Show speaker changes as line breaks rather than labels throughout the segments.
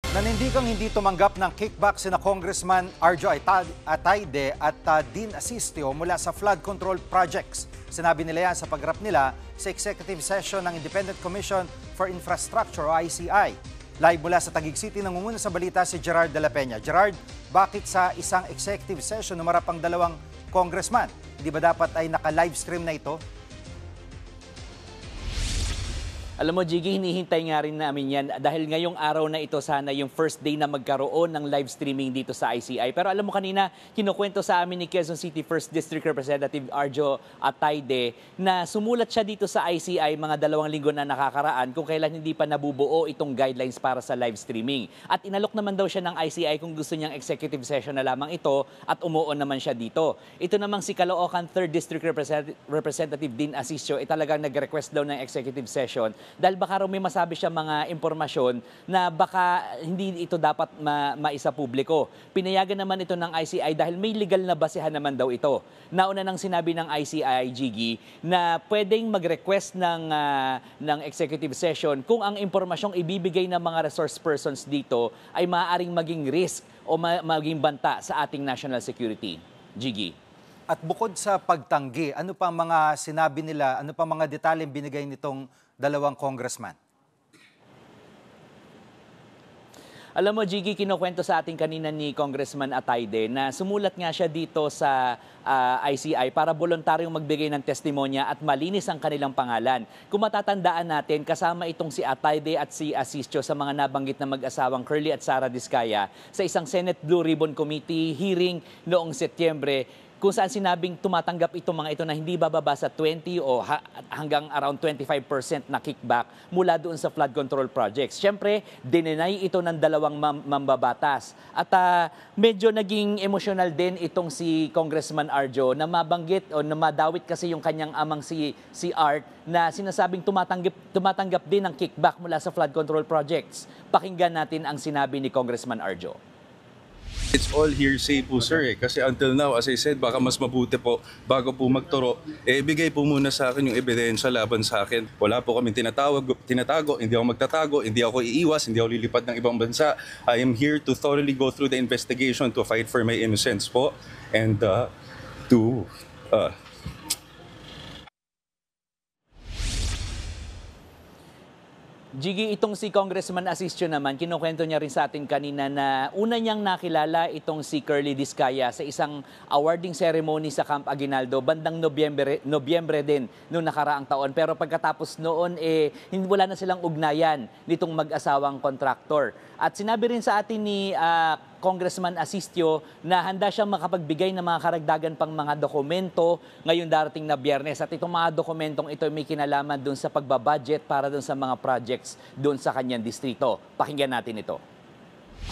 Nanindigang hindi tumanggap ng kickback sina Congressman Arjo Atayde at Dean Asistio mula sa flood control projects. Sinabi nila yan sa pagharap nila sa executive session ng Independent Commission for Infrastructure o ICI. Live mula sa Taguig City, nangunguna sa balita si Gerard de la Peña. Gerard, bakit sa isang executive session umarap ang dalawang congressman? Di ba dapat ay naka-livestream na ito?
Alam mo, Jiggy, hinihintay nga rin namin yan dahil ngayong araw na ito sana yung first day na magkaroon ng live streaming dito sa ICI. Pero alam mo kanina, kinukwento sa amin ni Quezon City 1st District Representative Arjo Atayde na sumulat siya dito sa ICI mga 2 linggo na nakakaraan kung kailan hindi pa nabubuo itong guidelines para sa live streaming. At inalok naman daw siya ng ICI kung gusto niyang executive session na lamang ito at umuon naman siya dito. Ito namang si Caloocan 3rd District Representative Dean Asistio ay talagang nag-request daw ng executive session dahil baka raw may masabi siya mga impormasyon na baka hindi ito dapat maisa publiko. Pinayagan naman ito ng ICI dahil may legal na basehan naman daw ito. Nauna nang sinabi ng ICI, Jiggy, na pwedeng mag-request ng executive session kung ang impormasyong ibibigay ng mga resource persons dito ay maaaring maging risk o maging banta sa ating national security. Jiggy.
At bukod sa pagtanggi, ano pa mga sinabi nila, ano pa mga detalyeng binigay nitong dalawang congressman?
Alam mo, Jiggy, kinukwento sa atin kanina ni Congressman Atayde na sumulat nga siya dito sa ICI para voluntaryong magbigay ng testimonya at malinis ang kanilang pangalan. Kung matatandaan natin, kasama itong si Atayde at si Asistio sa mga nabanggit na mag-asawang Curly at Sara Diskaya sa isang Senate Blue Ribbon Committee hearing noong Setyembre, kung saan sinabing tumatanggap itong mga ito na hindi bababa sa 20 o hanggang around 25% na kickback mula doon sa flood control projects. Siyempre, dinenay ito ng dalawang mambabatas. At medyo naging emosyonal din itong si Congressman Arjo na mabanggit o na madawit kasi yung kanyang amang si Art na sinasabing tumatanggap din ng kickback mula sa flood control projects. Pakinggan natin ang sinabi ni Congressman Arjo.
It's all hearsay po, sir. Kasi until now, as I said, baka mas mabuti po bago po magturo, ibigay po muna sa akin yung ebidensya laban sa akin. Wala po kami tinatago, hindi ako magtatago, hindi ako iiwas, hindi ako lilipad ng ibang bansa. I am here to thoroughly go through the investigation to fight for my innocence po and
Jiggy, itong si Congressman Asistio naman, kinukwento niya rin sa atin kanina na una niyang nakilala itong si Curly Diskaya sa isang awarding ceremony sa Camp Aguinaldo bandang Nobyembre din noong nakaraang taon. Pero pagkatapos noon, wala na silang ugnayan nitong mag-asawang kontraktor. At sinabi rin sa atin ni Congressman Asistio na handa siyang makapagbigay ng mga karagdagan pang mga dokumento ngayong darating na Biyernes. At itong mga dokumentong ito may kinalaman doon sa pagbabudget para doon sa mga projects doon sa kanyang distrito. Pakinggan natin ito.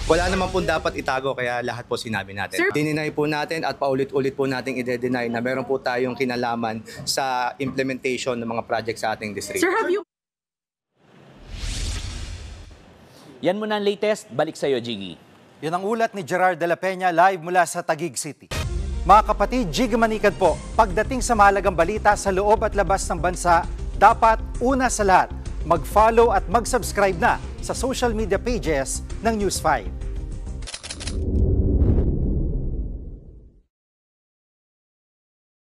Wala naman po dapat itago kaya lahat po sinabi natin. Dininay po natin at paulit-ulit po nating i-deny na meron po tayong kinalaman sa implementation ng mga projects sa ating distrito.
Sir, have you...
Yan muna ang latest. Balik sa'yo, Jiggy.
Yun ang ulat ni Gerard de la Peña live mula sa Taguig City. Mga kapatid, Jiggy Manikad po, pagdating sa mahalagang balita sa loob at labas ng bansa, dapat una sa lahat, mag-follow at mag-subscribe na sa social media pages ng News 5.